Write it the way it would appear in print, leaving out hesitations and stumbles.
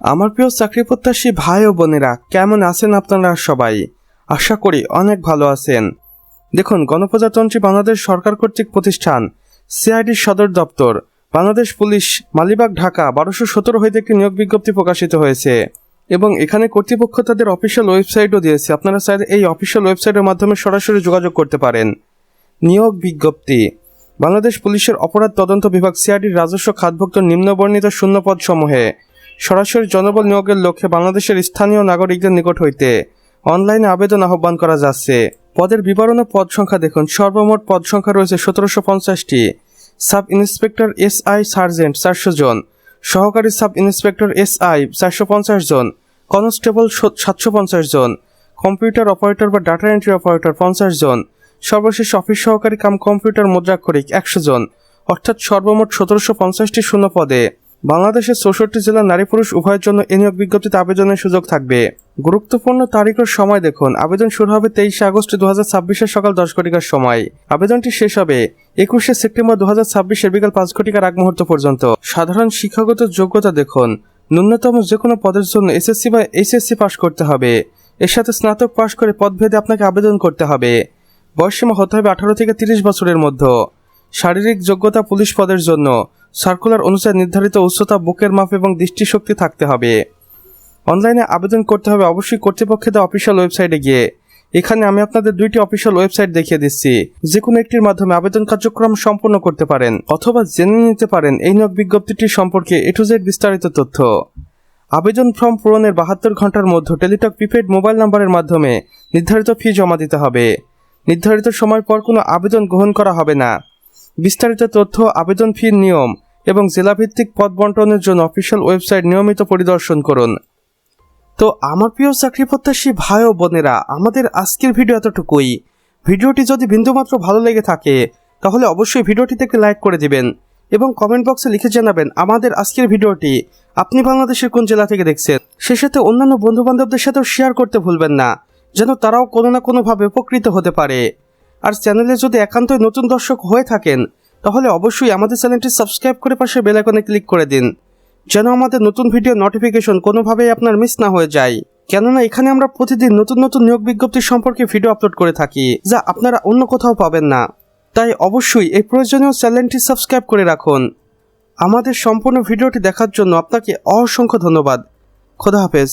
আমার প্রিয় চাকরি প্রত্যাশী ভাই ও বোনেরা, কেমন আছেন আপনারা সবাই? আশা করি অনেক ভালো আছেন। দেখুন, গণপ্রজাতন্ত্রী বাংলাদেশ সরকার কর্তৃক প্রতিষ্ঠান সিআইডির সদর দপ্তর বাংলাদেশ পুলিশ, মালিবাগ, ঢাকা 1217 হইতে একটি নিয়োগ বিজ্ঞপ্তি প্রকাশিত হয়েছে এবং এখানে কর্তৃপক্ষ তাদের অফিসিয়াল ওয়েবসাইটও দিয়েছে। আপনারা চাইলে এই অফিসিয়াল ওয়েবসাইটের মাধ্যমে সরাসরি যোগাযোগ করতে পারেন। নিয়োগ বিজ্ঞপ্তি: বাংলাদেশ পুলিশের অপরাধ তদন্ত বিভাগ সিআইডির রাজস্ব খাতভুক্ত নিম্নবর্ণিত শূন্যপদ সমূহে সরাসরি জনবল নিয়োগের লক্ষ্যে বাংলাদেশের স্থানীয় নাগরিকদের নিকট হইতে অনলাইনে আবেদন আহ্বান করা যাচ্ছে। পদের বিবরণ ও পদ সংখ্যা দেখুন। সর্বমোট পদ সংখ্যা রয়েছে 1750টি। সাব ইন্সপেক্টর এসআই সার্জেন্ট 400 জন, সহকারী সাব ইন্সপেক্টর এসআই 450 জন, কনস্টেবল 750 জন, কম্পিউটার অপারেটর বা ডাটা এন্ট্রি অপারেটর 50 জন, সর্বশেষ অফিস সহকারী কাম কম্পিউটার মুদ্রাক্ষরিক 100 জন, অর্থাৎ সর্বমোট 1750টি শূন্য পদে বাংলাদেশের 64 জেলার নারী পুরুষ উভয়ের জন্য এই নিয়োগ বিজ্ঞপ্তিতে আবেদনের সুযোগ থাকবে। গুরুত্বপূর্ণ তারিখ ও সময় দেখুন। আবেদন শুরু হবে 23 আগস্ট 2026 সকাল 10 ঘটিকার সময়। আবেদনটি শেষ হবে 21 সেপ্টেম্বর 2026 বিকাল 5 ঘটিকার আগ মুহূর্ত পর্যন্ত। সাধারণ শিক্ষাগত যোগ্যতা দেখুন। ন্যূনতম যে কোনো পদের জন্য এসএসসি বা এইচএসসি পাশ করতে হবে। এর সাথে স্নাতক পাশ করে পদভেদে আপনাকে আবেদন করতে হবে। বয়সসীমা হতে হবে 18 থেকে 30 বছরের মধ্যে। শারীরিক যোগ্যতা: পুলিশ পদের জন্য সার্কুলার অনুসারে নির্ধারিত উচ্চতা, বুকের মাপ এবং দৃষ্টিশক্তি থাকতে হবে। অনলাইনে আবেদন করতে হবে অবশ্যই কর্তৃপক্ষের দেওয়া অফিসিয়াল ওয়েবসাইটে গিয়ে। এখানে আমি আপনাদের দুইটি অফিসিয়াল ওয়েবসাইট দেখিয়ে দিচ্ছি, যে কোনো একটির মাধ্যমে আবেদন কার্যক্রম সম্পন্ন করতে পারেন অথবা জেনে নিতে পারেন এই নিয়োগ বিজ্ঞপ্তিটি সম্পর্কে A to Z বিস্তারিত তথ্য। আবেদন ফর্ম পূরণের 72 ঘন্টার মধ্যে টেলিটক প্রিপেড মোবাইল নাম্বারের মাধ্যমে নির্ধারিত ফি জমা দিতে হবে। নির্ধারিত সময় পর কোনো আবেদন গ্রহণ করা হবে না। বিস্তারিত তথ্য, আবেদন ফির নিয়ম এবং জেলাভিত্তিক পদ বন্টনের জন্য অফিসিয়াল ওয়েবসাইট নিয়মিত পরিদর্শন করুন। তো আমার প্রিয় চাকরি প্রত্যাশী ভাই ও বোনেরা, আমাদের আজকের ভিডিও এতটুকুই। ভিডিওটি যদি বিন্দুমাত্র ভালো লেগে থাকে তাহলে অবশ্যই ভিডিওটিতে একটি লাইক করে দিবেন এবং কমেন্ট বক্সে লিখে জানাবেন আমাদের আজকের ভিডিওটি আপনি বাংলাদেশের কোন জেলা থেকে দেখছেন। সে সাথে অন্যান্য বন্ধুবান্ধবদের সাথেও শেয়ার করতে ভুলবেন না, যেন তারাও কোনো না কোনোভাবে উপকৃত হতে পারে। আর চ্যানেলে যদি একান্তই নতুন দর্শক হয়ে থাকেন তাহলে অবশ্যই আমাদের চ্যানেলটি সাবস্ক্রাইব করে পাশে বেল আইকনে ক্লিক করে দিন, যেন আমাদের নতুন ভিডিও নোটিফিকেশন কোনোভাবেই আপনার মিস না হয়ে যায়। কেননা এখানে আমরা প্রতিদিন নতুন নতুন নিয়োগ বিজ্ঞপ্তি সম্পর্কে ভিডিও আপলোড করে থাকি, যা আপনারা অন্য কোথাও পাবেন না। তাই অবশ্যই এই প্রয়োজনীয় চ্যানেলটি সাবস্ক্রাইব করে রাখুন। আমাদের সম্পূর্ণ ভিডিওটি দেখার জন্য আপনাকে অসংখ্য ধন্যবাদ। খোদা হাফেজ।